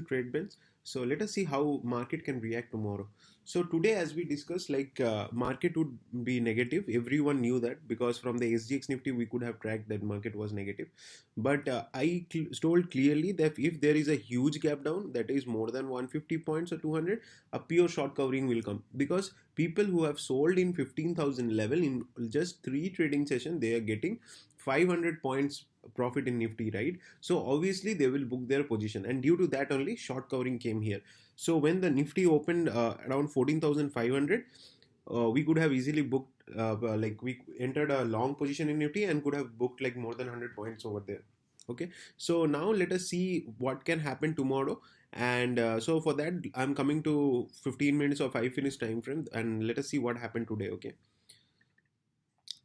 to TradeBench. So let us see how market can react tomorrow. So today, as we discussed, market would be negative. Everyone knew that because from the SGX Nifty we could have tracked that market was negative. But I told clearly that if there is a huge gap down that is more than 150 points or 200, a pure short covering will come because people who have sold in 15,000 level in just 3 trading sessions, they are getting 500 points profit in Nifty, right? So obviously they will book their position, and due to that only short covering came here. So when the Nifty opened around 14,500, we could have easily booked like we entered a long position in Nifty and could have booked like more than 100 points over there. Okay, so now let us see what can happen tomorrow. And so for that I'm coming to 15 minutes or 5 minutes time frame, and let us see what happened today. Okay,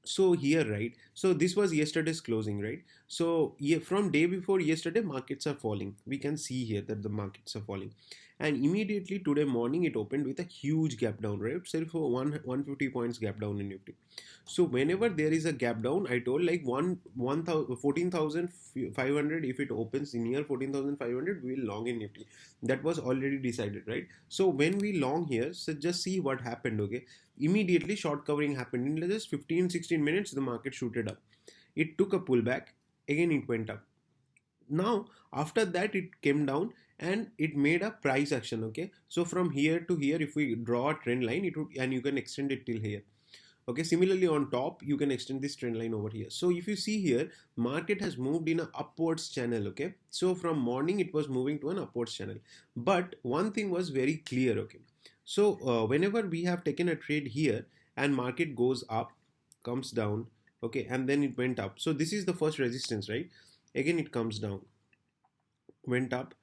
so here, right, so this was yesterday's closing, right? So yeah, from day before yesterday markets are falling. We can see here that the markets are falling, and immediately today morning it opened with a huge gap down, right? So for 150 points gap down in Nifty. So whenever there is a gap down, I told like 14,500, if it opens near 14,500 we will long in Nifty. That was already decided, right? So when we long here, so just see what happened. Okay, immediately short covering happened in just 15-16 minutes. The market shooted up, it took a pullback, again it went up. Now after that it came down and it made a price action. Okay, so from here to here, if we draw a trend line, it would, and you can extend it till here. Okay, similarly on top you can extend this trend line over here. So if you see here, market has moved in a upwards channel. Okay, so from morning it was moving to an upwards channel, but one thing was very clear. Okay, so whenever we have taken a trade here and market goes up, comes down, okay, and then it went up, so this is the first resistance, right? Again it comes down, went up,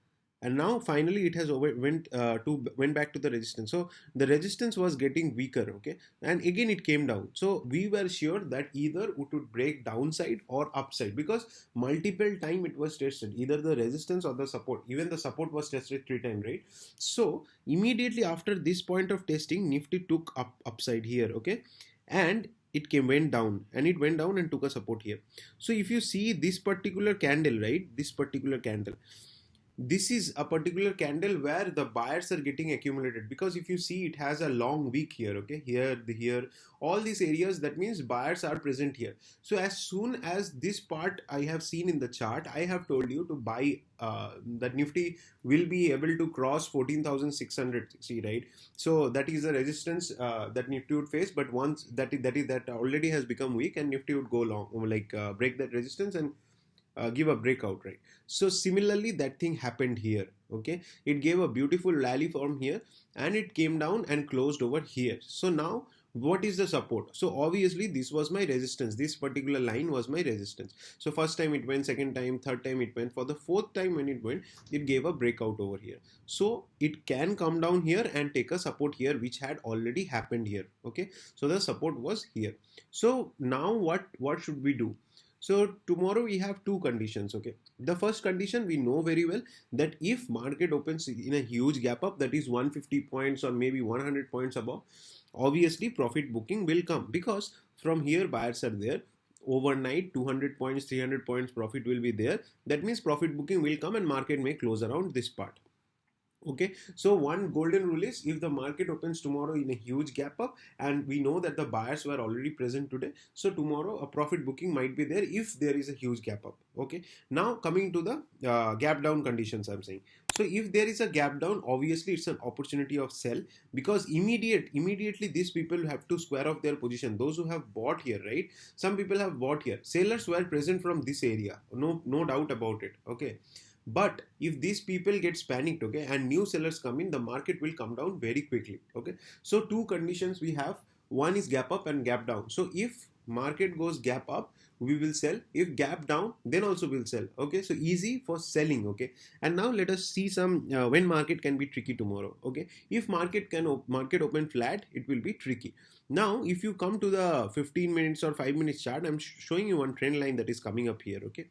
and now finally it has went back to the resistance. So the resistance was getting weaker. Okay, and again it came down. So we were sure that either it would break downside or upside, because multiple time it was tested, either the resistance or the support. Even the support was tested 3 times, right? So immediately after this point of testing, Nifty took upside here. Okay, and it went down, and it went down and took a support here. So if you see this particular candle, right, this particular candle, this is a particular candle where the buyers are getting accumulated, because if you see it has a long wick here. Okay, here, all these areas, that means buyers are present here. So as soon as this part I have seen in the chart, I have told you to buy that Nifty will be able to cross 14,660, right? So that is the resistance that Nifty would face, but once that already has become weak, and Nifty would go long, break that resistance and give a breakout, right? So similarly that thing happened here. Okay, it gave a beautiful rally from here and it came down and closed over here. So now what is the support? So obviously this was my resistance, this particular line was my resistance. So first time it went, second time, third time it went, for the fourth time when it went, it gave a breakout over here. So it can come down here and take a support here, which had already happened here. Okay, so the support was here. So now what should we do? So tomorrow we have two conditions. Okay, the first condition we know very well, that if market opens in a huge gap up, that is 150 points or maybe 100 points above, obviously profit booking will come, because from here buyers are there. Overnight 200 points, 300 points profit will be there. That means profit booking will come and market may close around this part. Okay, so one golden rule is, if the market opens tomorrow in a huge gap up, and we know that the buyers were already present today, so tomorrow a profit booking might be there if there is a huge gap up. Okay, now coming to the gap down conditions I'm saying. So if there is a gap down, obviously it's an opportunity of sell, because immediately these people have to square off their position. Those who have bought here, right, some people have bought here, sellers were present from this area, no doubt about it. Okay, but if these people gets panicked, okay, and new sellers come in, the market will come down very quickly. Okay, so two conditions we have, one is gap up and gap down. So if market goes gap up, we will sell. If gap down, then also we'll sell. Okay, so easy for selling. Okay, and now let us see some when market can be tricky tomorrow. Okay, if market open flat, it will be tricky. Now if you come to the 15 minutes or 5 minutes chart, I'm showing you one trend line that is coming up here. Okay,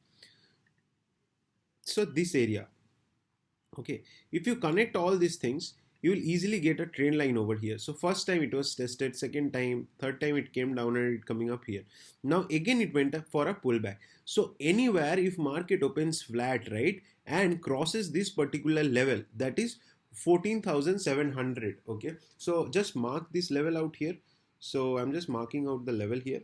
so this area. Okay, if you connect all these things, you will easily get a trend line over here. So first time it was tested, second time, third time it came down and it coming up here. Now again it went up for a pullback. So anywhere if market opens flat, right, and crosses this particular level, that is 14,700. Okay, so just mark this level out here. So I'm just marking out the level here.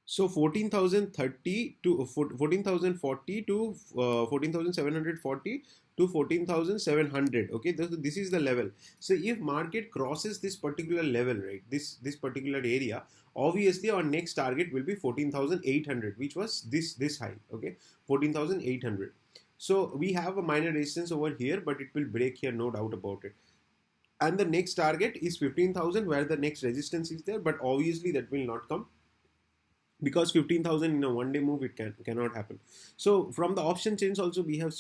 So 14,030 to 14,040 to 14,740 to 14,700. Okay, this is the level. So if market crosses this particular level, right, this particular area, obviously our next target will be 14,800, which was this high. Okay, 14,800. So we have a minor resistance over here, but it will break here, no doubt about it. And the next target is 15,000, where the next resistance is there, but obviously that will not come, because 15,000 in a one day move, it cannot happen. So from the option chains also, we have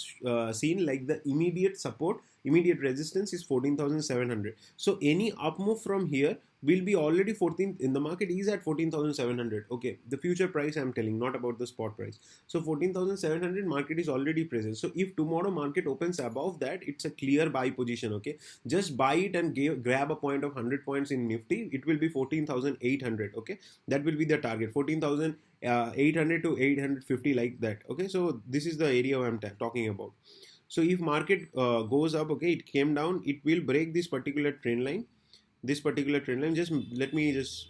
seen like the immediate support, immediate resistance is 14,700. So any up move from here will be already 14, in the market is at 14,700. Okay, the future price I'm telling, not about the spot price. So 14,700 market is already present. So if tomorrow market opens above that, it's a clear buy position. Okay, just buy it and grab a point of 100 points in Nifty. It will be 14,800. Okay, that will be the target, 14,800 to 850, like that. Okay, so this is the area I'm talking about. So if market goes up, okay, it came down, it will break this particular trend line. This particular trend line, just let me just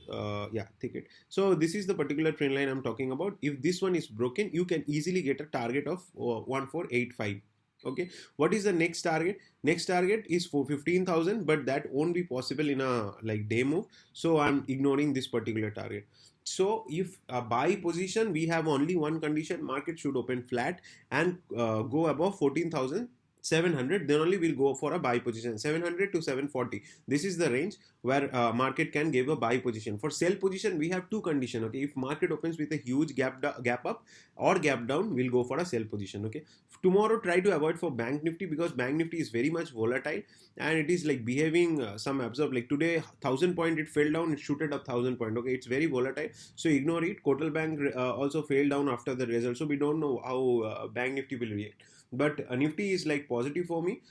yeah, take it. So this is the particular trend line I'm talking about. If this one is broken, you can easily get a target of 1485. Okay, what is the next target? Next target is for 15,000, but that won't be possible in a like day move, so I'm ignoring this particular target. So if a buy position, we have only one condition: market should open flat and go above 14,700, then only we'll go for a buy position. 700 to 740, this is the range where market can give a buy position. For sell position, we have two conditions. Okay, if market opens with a huge gap up or gap down, we'll go for a sell position. Okay, tomorrow try to avoid for bank nifty, because bank nifty is very much volatile and it is like behaving some absurd. Like today 1,000 point it fell down, it shooted up 1,000 point. Okay, it's very volatile, so ignore it. Kotal Bank also fell down after the result, so we don't know how bank nifty will react. But nifty is like positive for me.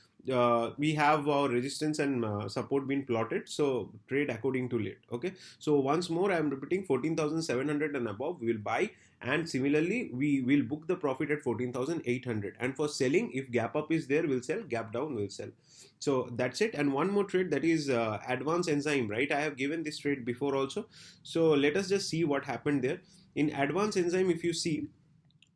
We have our resistance and support being plotted, so trade according to it. Okay, so once more I am repeating, 14,700 and above we will buy, and similarly we will book the profit at 14,800. And for selling, if gap up is there, we'll sell, gap down we'll sell. So that's it. And one more trade, that is Advanced Enzyme, right? I have given this trade before also, so let us just see what happened there. In Advanced Enzyme, if you see,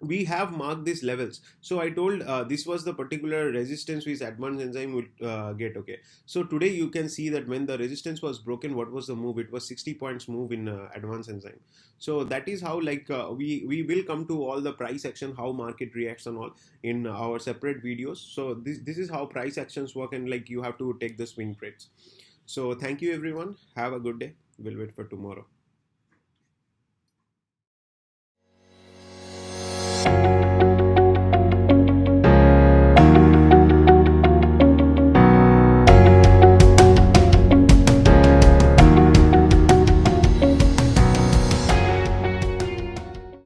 we have marked these levels. So I told this was the particular resistance which Advanced Enzyme would get. Okay, so today you can see that when the resistance was broken, what was the move? It was 60 points move in Advanced Enzyme. So that is how, like we will come to all the price action, how market reacts and all, in our separate videos. So this is how price actions work, and like you have to take the swing trades. So thank you everyone, have a good day. We'll wait for tomorrow.